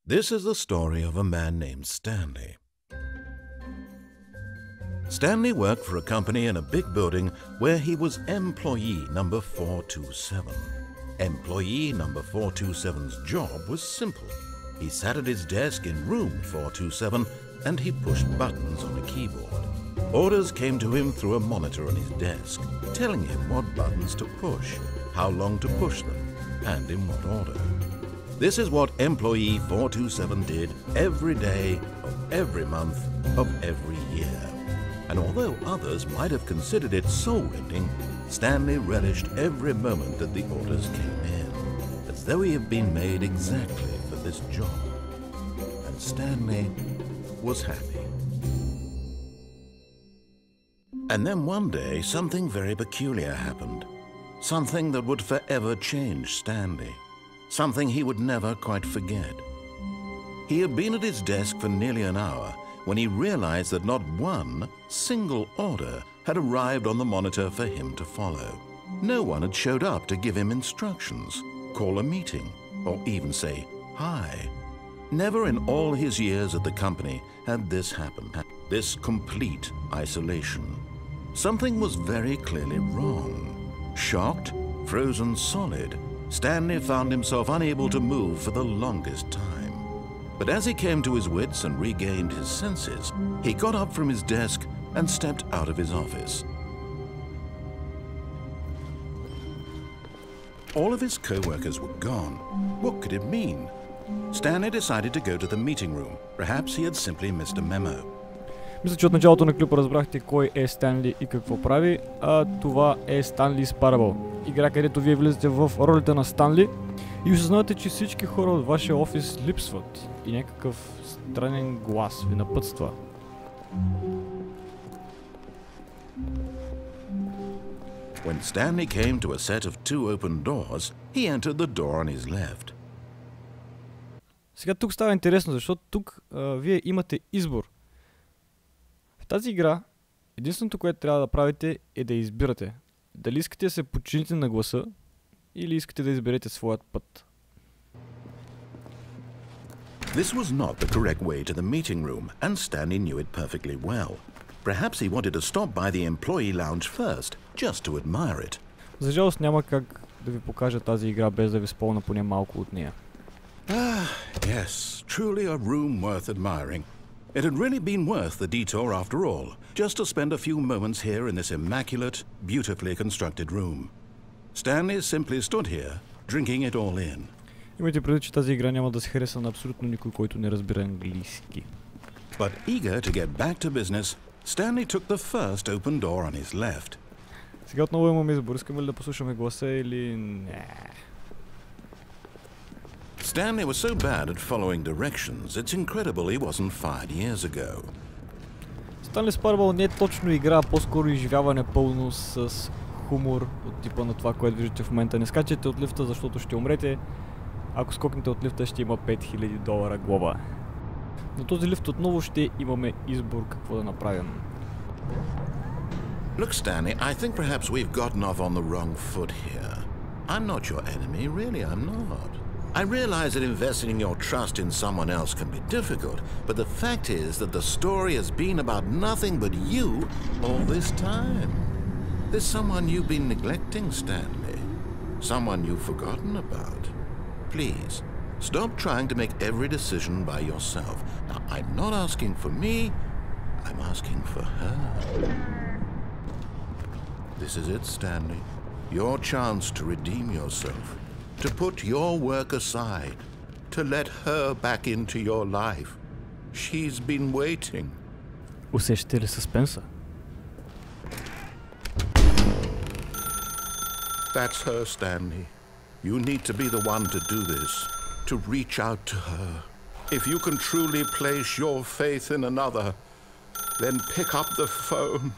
This is the story of a man named Stanley. Stanley worked for a company in a big building where he was employee number 427. Employee number 427's job was simple. He sat at his desk in room 427 and he pushed buttons on a keyboard. Orders came to him through a monitor on his desk, telling him what buttons to push, how long to push them, and in what order. This is what employee 427 did every day of every month of every year. And although others might have considered it soul-rending, Stanley relished every moment that the orders came in, as though he had been made exactly for this job. And Stanley was happy. And then one day, something very peculiar happened. Something that would forever change Stanley. Something he would never quite forget. He had been at his desk for nearly an hour when he realized that not one single order had arrived on the monitor for him to follow. No one had showed up to give him instructions, call a meeting, or even say hi. Never in all his years at the company had this happened, this complete isolation. Something was very clearly wrong. Shocked, frozen solid, Stanley found himself unable to move for the longest time. But as he came to his wits and regained his senses, he got up from his desk and stepped out of his office. All of his co-workers were gone. What could it mean? Stanley decided to go to the meeting room. Perhaps he had simply missed a memo. Мисля, че от началото на клипа разбрахте кой е Станли и какво прави, а това е Stanley Parable. Игра, където вие влизате в ролята на Станли и осъзнавате, че всички хора от вашия офис липсват и някакъв странен глас ви напътства. When Stanley came to a set of two open doors, he entered the door on his left. Сега тук става интересно, защото тук вие имате избор. В тази игра, единственото, което трябва да правите е да избирате. Дали искате да се подчините на гласа или искате да изберете своят път. This was not the correct way to the meeting room, and Stanley knew it perfectly well. Perhaps he wanted to stop by the employee lounge first, just to admire it. За жалост няма как да ви покажа тази игра без да ви спомня поне малко от нея. Yes, truly a room worth admiring. It had really been worth the detour after all, just to spend a few moments here in this immaculate, beautifully constructed room. Stanley simply stood here, drinking it all in. Имайте предвид, че тази игра няма да се хареса на абсолютно никой, който не разбира английски. But eager to get back to business, Stanley took the first open door on his left. Сега отново имаме избор. Искаме ли да послушаме гласа или не? Stanley was so bad at following directions, it's incredible he wasn't fired years ago. Stanley Parable не е точно игра, а по-скоро изживяване пълно с хумор от типа на това, което виждате в момента. Не скачайте от лифта, защото ще умрете. Ако скокнете от лифта, ще има $5000 глоба. На този лифт отново ще имаме избор какво да направим. Look, Stanley, I think perhaps we've gotten off on the wrong foot here. I'm not your enemy, really, I'm not. I realize that investing in your trust in someone else can be difficult, but the fact is that the story has been about nothing but you all this time. There's someone you've been neglecting, Stanley. Someone you've forgotten about. Please, stop trying to make every decision by yourself. Now, I'm not asking for me, I'm asking for her. This is it, Stanley. Your chance to redeem yourself. To put your work aside, to let her back into your life. She's been waiting. Усещате ли съспенса? That's her, Stanley. You need to be the one to do this, to reach out to her. If you can truly place your faith in another, then pick up the phone.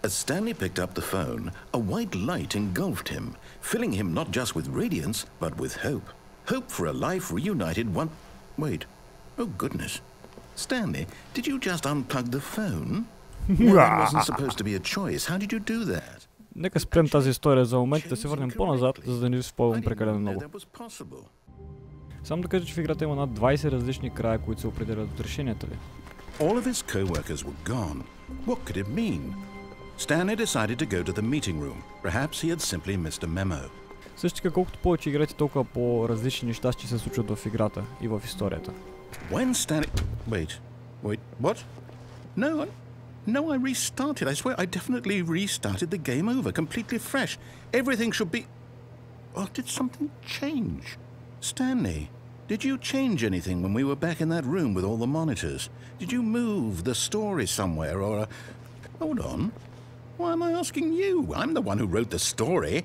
As Stanley picked up the phone, a white light engulfed him, filling him not just with radiance, but with hope. Hope for a life reunited one... Wait. Oh, goodness. Stanley, did you just unplug the phone? Well, that wasn't supposed to be a choice. How did you do that? Нека спрем тази история за момент, да се върнем по-назад, за да не ви спойвам прекалено много. Само да кажа, че в играта има над 20 различни края, които се определят от решенията ви. All of his co-workers were gone. What could it mean? Stanley decided to go to the meeting room. Perhaps he had simply missed a memo. Също така, колкото повече играете, толкова по-различни неща ще се случват в играта и в историята. When Stanley... Wait, what? No, I restarted. I swear I definitely restarted the game over, completely fresh. Everything should be... Oh, did something change? Stanley, did you change anything when we were back in that room with all the monitors? Did you move the story somewhere or... Hold on. Why am I asking you? I'm the one who wrote the story.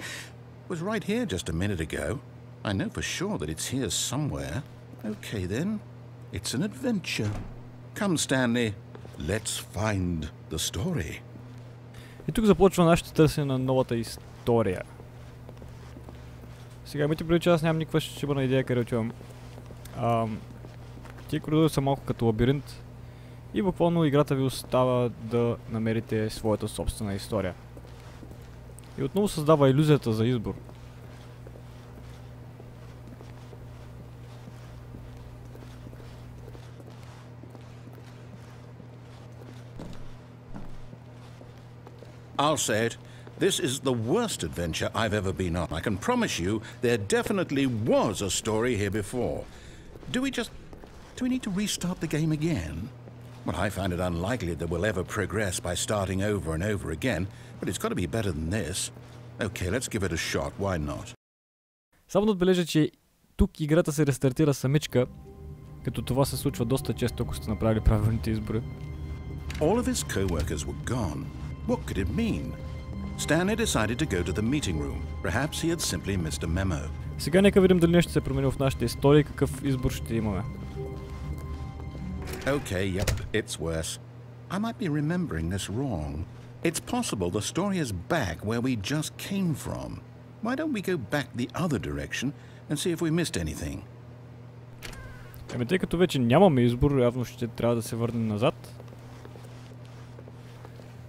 It was right here just a minute ago. I know for sure that it's here somewhere. Okay then. It's an adventure. Come, Stanley. Let's find the story. И тук започва нашето търсене на новата история. Сега имайте преди, че аз нямам никаква шибана идея къде отивам. Тия коридори са малко като лабиринт и буквално играта ви остава да намерите своята собствена история. И отново създава илюзията за избор. I'll say it. This is the worst adventure I've ever been on. I can promise you there definitely was a story here before. Do we need to restart the game again? Well, I find it unlikely that we'll ever progress by starting over and over again, but it's got to be better than this. Okay, let's give it a shot. Why not? Само да отбележа, че тук играта се рестартира самичка, като това се случва доста често, ако сте направили правилните избори. All of his co-workers were gone. What could it mean? Stanley decided to go to the meeting room. Perhaps he had simply missed a memo. Сега нека видим дали нещо се променил в нашата история и какъв избор ще имаме. Okay, yep, it's worse. I might be remembering this wrong. It's possible the story is back where we just came from. Why don't we go back the other direction and see if we missed anything? Ами тъй като вече нямаме избор, явно ще трябва да се върнем назад.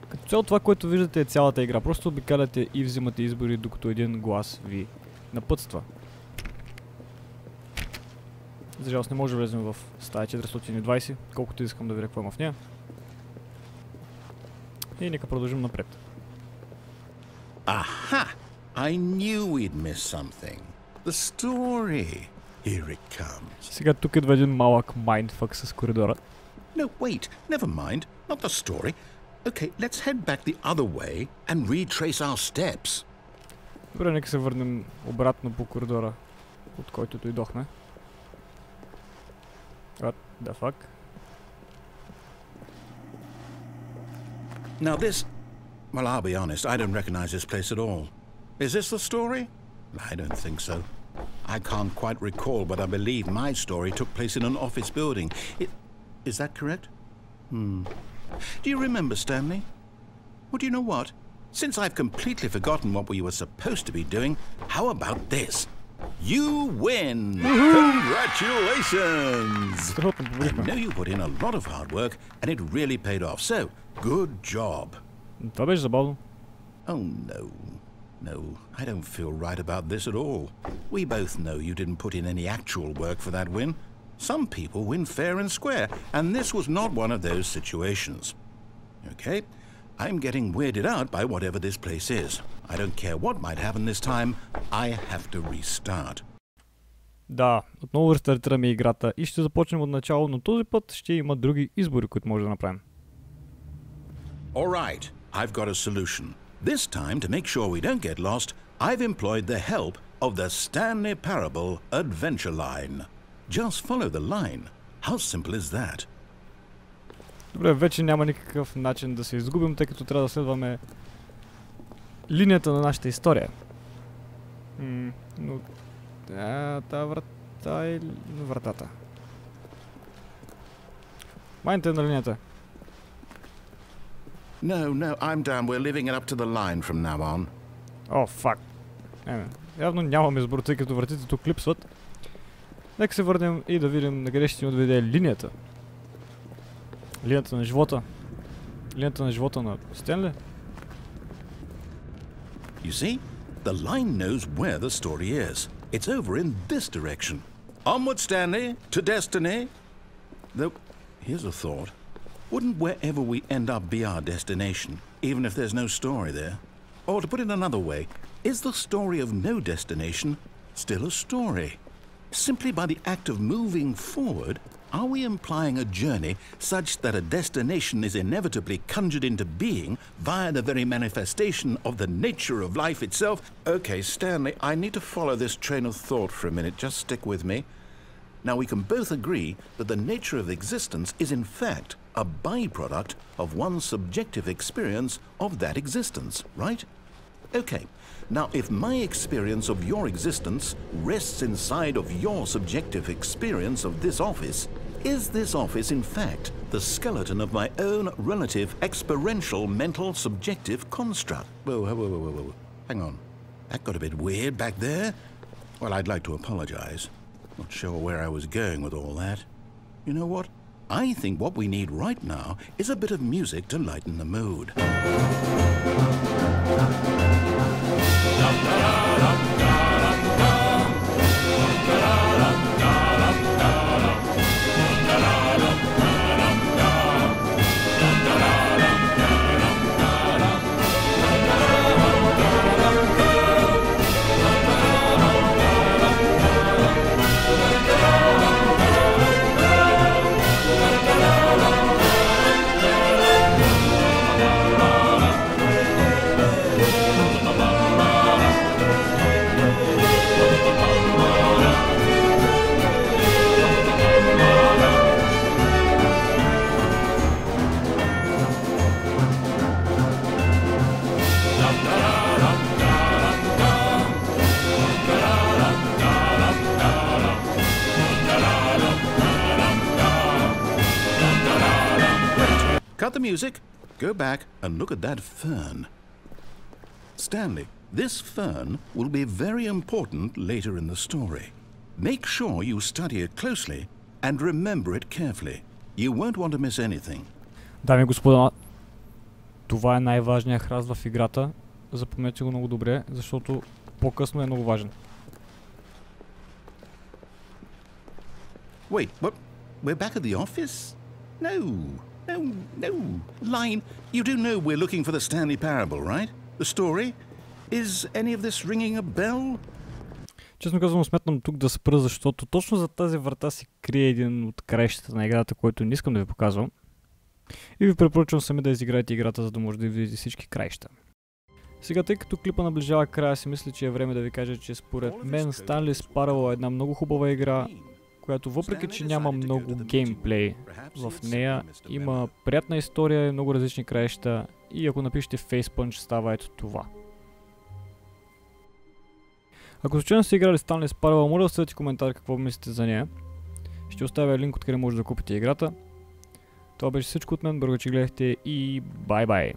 Като цяло това, което виждате е цялата игра. Просто обикаляте и взимате избори, докато един глас ви напътства. За жалост не може да влезем в стая 420, колкото искам да ви реквам в нея. И нека продължим напред. Aha! I knew we'd miss something. The story. Here it comes. Сега тук идва един малък майндфък с коридора. No, wait. Never mind. Not the story. Okay, let's head back the other way and retrace our steps. Добре, нека се върнем обратно по коридора, от който дойдохме. What the fuck? Now this... Well, I'll be honest, I don't recognize this place at all. Is this the story? I don't think so. I can't quite recall, but I believe my story took place in an office building. Is that correct? Do you remember, Stanley? Well, do you know what? Since I've completely forgotten what we were supposed to be doing, how about this? You win! Congratulations! I know you put in a lot of hard work, and it really paid off, so good job. Това беше забавно. Oh no, I don't feel right about this at all. We both know you didn't put in any actual work for that win. Some people win fair and square, and this was not one of those situations. Okay, I'm getting weirded out by whatever this place is. I don't care what might happen this time, I have to restart. Да, отново рестартираме играта и ще започнем от начало, но този път ще има други избори, които може да направим. Alright, I've got a solution. This time, to make sure we don't get lost, I've employed the help of the Stanley Parable adventure line. Just follow the line. How simple is that? Добре, вече няма никакъв начин да се изгубим, тъй като трябва да следваме линията на нашата история. Но... Та врата и вратата. Майните на линията. No, I'm down. We're leaving it up to the line from now on. О, фак. Явно нямаме избор, тъй като вратите тук липсват. Нека се върнем и да видим на къде ще ни отведе линията. Линията на живота. Линията на живота на Стенли. You see? The line knows where the story is. It's over in this direction. Onward, Stanley, to destiny. Though, here's a thought. Wouldn't wherever we end up be our destination, even if there's no story there? Or to put it another way, is the story of no destination still a story? Simply by the act of moving forward, are we implying a journey such that a destination is inevitably conjured into being via the very manifestation of the nature of life itself? Okay, Stanley, I need to follow this train of thought for a minute. Just stick with me. Now, we can both agree that the nature of existence is in fact a byproduct of one's subjective experience of that existence, right? Okay, now if my experience of your existence rests inside of your subjective experience of this office, is this office in fact the skeleton of my own relative experiential mental subjective construct? Whoa. Hang on. That got a bit weird back there. Well, I'd like to apologize. Not sure where I was going with all that. You know what? I think what we need right now is a bit of music to lighten the mood. Cut the music, go back and look at that fern. Stanley, this fern will be very important later in the story. Make sure you study it closely and remember it carefully. You won't want to miss anything. Дами и господа, това е най-важният храст в играта. Запомнете го много добре, защото по-късно е много важен. Wait, what? We're back at the office? No. Line, you do know we're looking for the Stanley Parable, right? The story? Is any of this ringing a bell? Честно казвам, сметнам тук да спра, защото точно за тази врата се крие един от краищата на играта, който не искам да ви показвам. И ви препоръчвам сами да изиграете играта, за да може да видите всички краища. Сега, тъй като клипа наближава края, си мисля, че е време да ви кажа, че според мен Stanley Parable е една много хубава игра, която въпреки, че няма много геймплей в нея, има приятна история и много различни краища и ако напишете Facepunch, става ето това. Ако случайно сте играли Stanley Parable, моля да оставите коментар какво мислите за нея. Ще оставя линк, откъде може да купите играта. Това беше всичко от мен, благодаря, че гледахте и бай-бай!